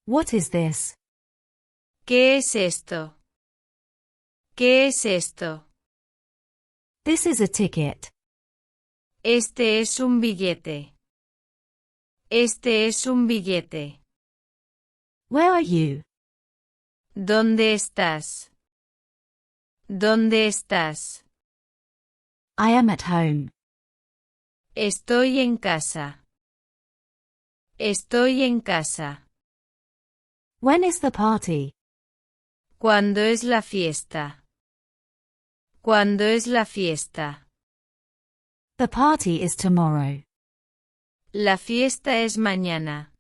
What is this? ¿Qué es esto? ¿Qué es esto? This is a ticket. Este es un billete. Este es un billete. Where are you? ¿Dónde estás? ¿Dónde estás? I am at home. Estoy en casa. Estoy en casa. When is the party? ¿Cuándo es la fiesta? ¿Cuándo es la fiesta? The party is tomorrow. La fiesta es mañana.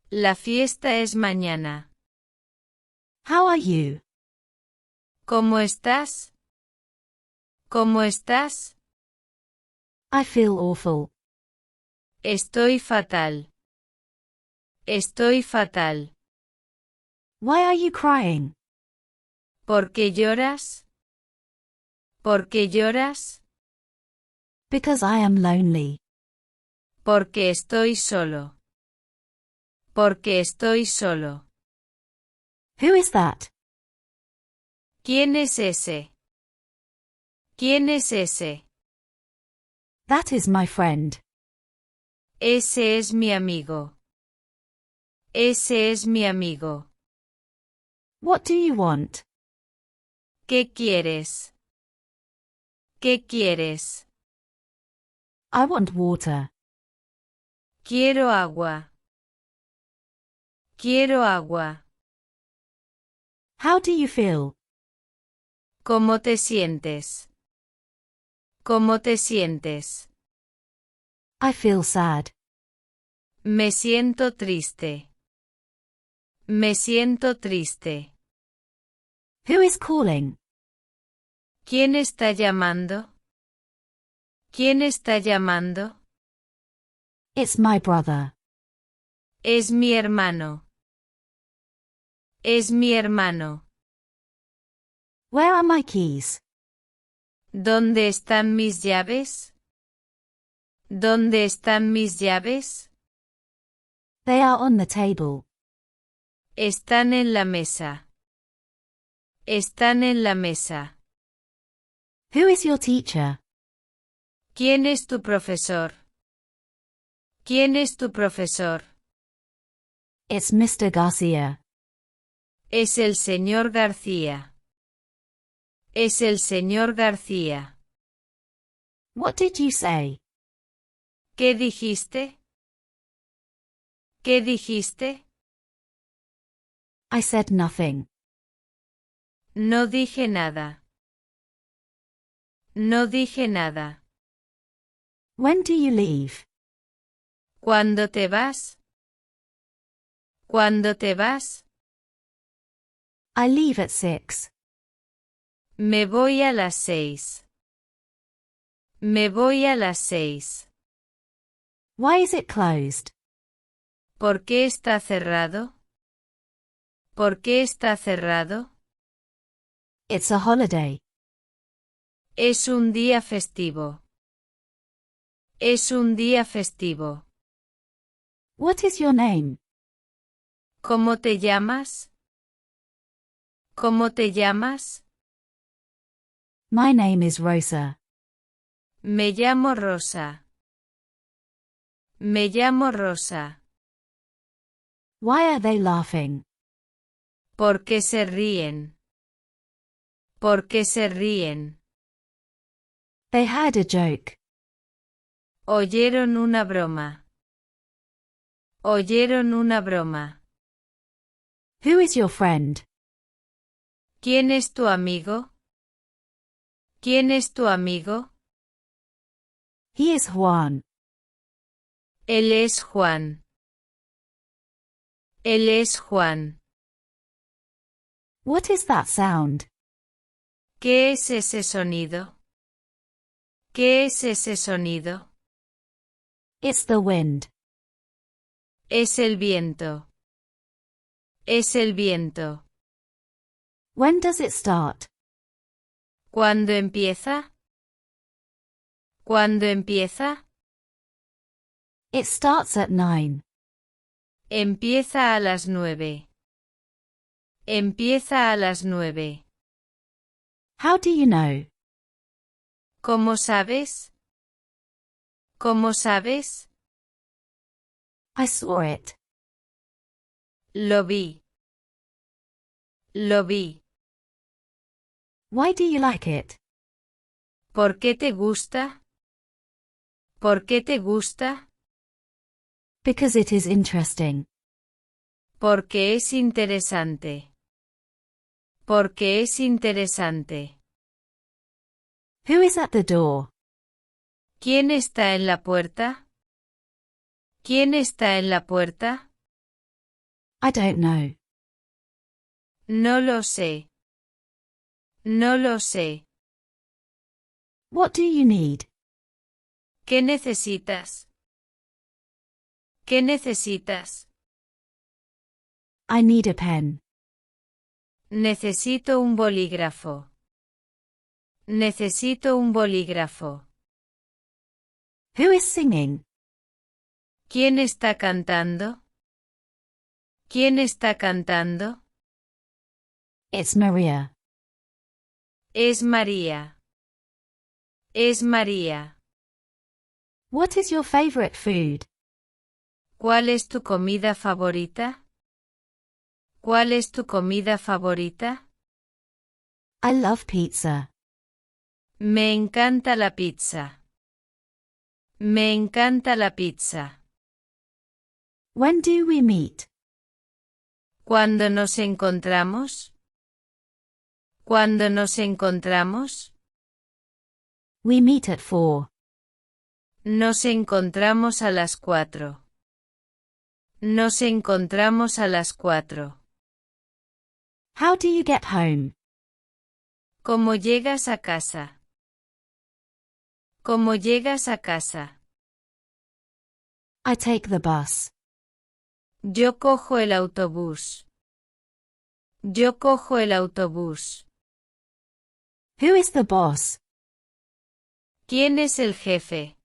La fiesta es mañana. How are you? ¿Cómo estás? ¿Cómo estás? I feel awful. Estoy fatal. Estoy fatal. Why are you crying? ¿Por qué lloras? ¿Por qué lloras? Because I am lonely. Porque estoy solo. Porque estoy solo. Who is that? ¿Quién es ese? ¿Quién es ese? That is my friend. Ese es mi amigo. Ese es mi amigo. What do you want? ¿Qué quieres? ¿Qué quieres? I want water. Quiero agua. Quiero agua. How do you feel? ¿Cómo te sientes? ¿Cómo te sientes? I feel sad. Me siento triste. Me siento triste. Who is calling? ¿Quién está llamando? ¿Quién está llamando? It's my brother. Es mi hermano. Es mi hermano. Where are my keys? ¿Dónde están mis llaves? ¿Dónde están mis llaves? They are on the table. Están en la mesa. Están en la mesa. Who is your teacher? ¿Quién es tu profesor? ¿Quién es tu profesor? It's Mr. Garcia. Es el señor García. Es el señor García. What did you say? ¿Qué dijiste? ¿Qué dijiste? I said nothing. No dije nada. No dije nada. When do you leave? ¿Cuándo te vas? ¿Cuándo te vas? I leave at 6. Me voy a las 6. Me voy a las 6. Why is it closed? ¿Por qué está cerrado? ¿Por qué está cerrado? It's a holiday. Es un día festivo. Es un día festivo. What is your name? ¿Cómo te llamas? ¿Cómo te llamas? My name is Rosa. Me llamo Rosa. Me llamo Rosa. Why are they laughing? ¿Por qué se ríen? ¿Por qué se ríen? They had a joke. Oyeron una broma. Oyeron una broma. Who is your friend? ¿Quién es tu amigo? ¿Quién es tu amigo? He is Juan. Él es Juan. Él es Juan. What is that sound? ¿Qué es ese sonido? ¿Qué es ese sonido? It's the wind. Es el viento. Es el viento. When does it start? ¿Cuándo empieza? ¿Cuándo empieza? It starts at 9. Empieza a las 9. Empieza a las 9. How do you know? ¿Cómo sabes? ¿Cómo sabes? I saw it. Lo vi. Lo vi. Why do you like it? ¿Por qué te gusta? ¿Por qué te gusta? Because it is interesting. Porque es interesante. Porque es interesante. Who is at the door? ¿Quién está en la puerta? ¿Quién está en la puerta? I don't know. No lo sé. No lo sé. What do you need? ¿Qué necesitas? ¿Qué necesitas? I need a pen. Necesito un bolígrafo. Necesito un bolígrafo. Who is singing? ¿Quién está cantando? ¿Quién está cantando? It's Maria. Es María. Es María. What is your favorite food? ¿Cuál es tu comida favorita? ¿Cuál es tu comida favorita? I love pizza. Me encanta la pizza. Me encanta la pizza. When do we meet? ¿Cuándo nos encontramos? ¿Cuándo nos encontramos? We meet at 4. Nos encontramos a las 4. Nos encontramos a las 4. How do you get home? ¿Cómo llegas a casa? ¿Cómo llegas a casa? I take the bus. Yo cojo el autobús. Yo cojo el autobús. Who is the boss? ¿Quién es el jefe?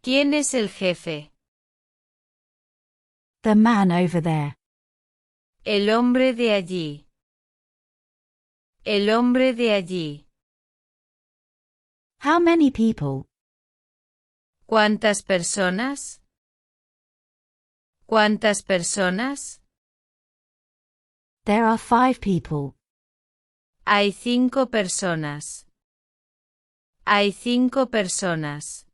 ¿Quién es el jefe? The man over there. El hombre de allí. El hombre de allí. How many people? ¿Cuántas personas? ¿Cuántas personas? There are 5 people. Hay 5 personas. Hay 5 personas.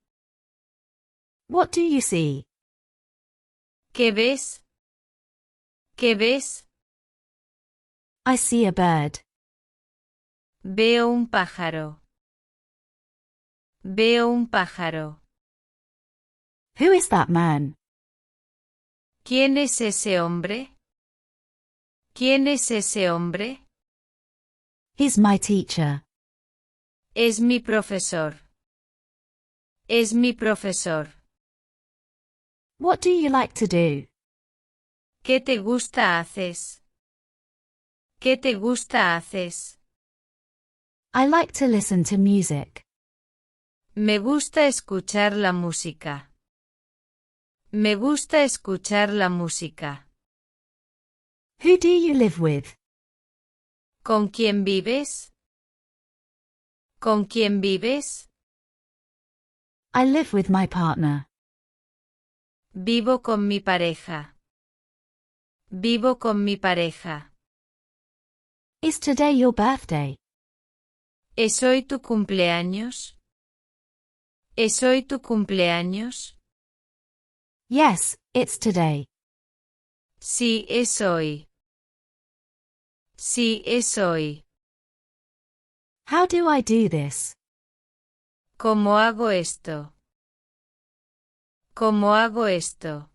What do you see? ¿Qué ves? ¿Qué ves? I see a bird. Veo un pájaro. Veo un pájaro. Who is that man? ¿Quién es ese hombre? ¿Quién es ese hombre? He's my teacher. Es mi profesor. Es mi profesor. What do you like to do? ¿Qué te gusta haces? ¿Qué te gusta haces? I like to listen to music. Me gusta escuchar la música. Me gusta escuchar la música. Who do you live with? ¿Con quién vives? ¿Con quién vives? I live with my partner. Vivo con mi pareja. Vivo con mi pareja. Is today your birthday? ¿Es hoy tu cumpleaños? ¿Es hoy tu cumpleaños? Yes, it's today. Sí, es hoy. Sí, es hoy. How do I do this? ¿Cómo hago esto? ¿Cómo hago esto?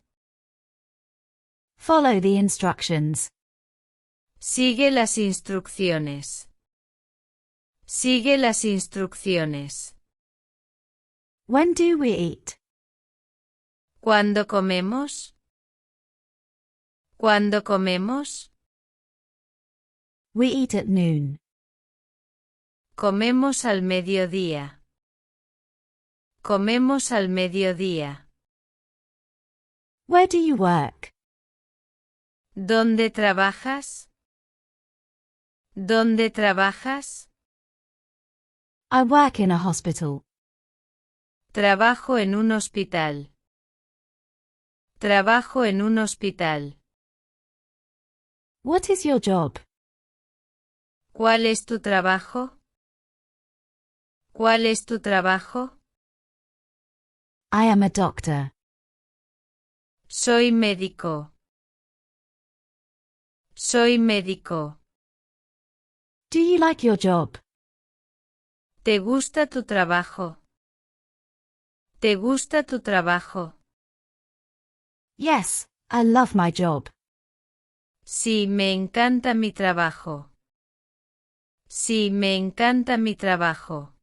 Follow the instructions. Sigue las instrucciones. Sigue las instrucciones. When do we eat? ¿Cuándo comemos? ¿Cuándo comemos? We eat at noon. Comemos al mediodía. Comemos al mediodía. Where do you work? ¿Dónde trabajas? ¿Dónde trabajas? I work in a hospital. Trabajo en un hospital. Trabajo en un hospital. What is your job? ¿Cuál es tu trabajo? ¿Cuál es tu trabajo? I am a doctor. Soy médico. Soy médico. Do you like your job? ¿Te gusta tu trabajo? ¿Te gusta tu trabajo? Yes, I love my job. Sí, me encanta mi trabajo. Sí, me encanta mi trabajo.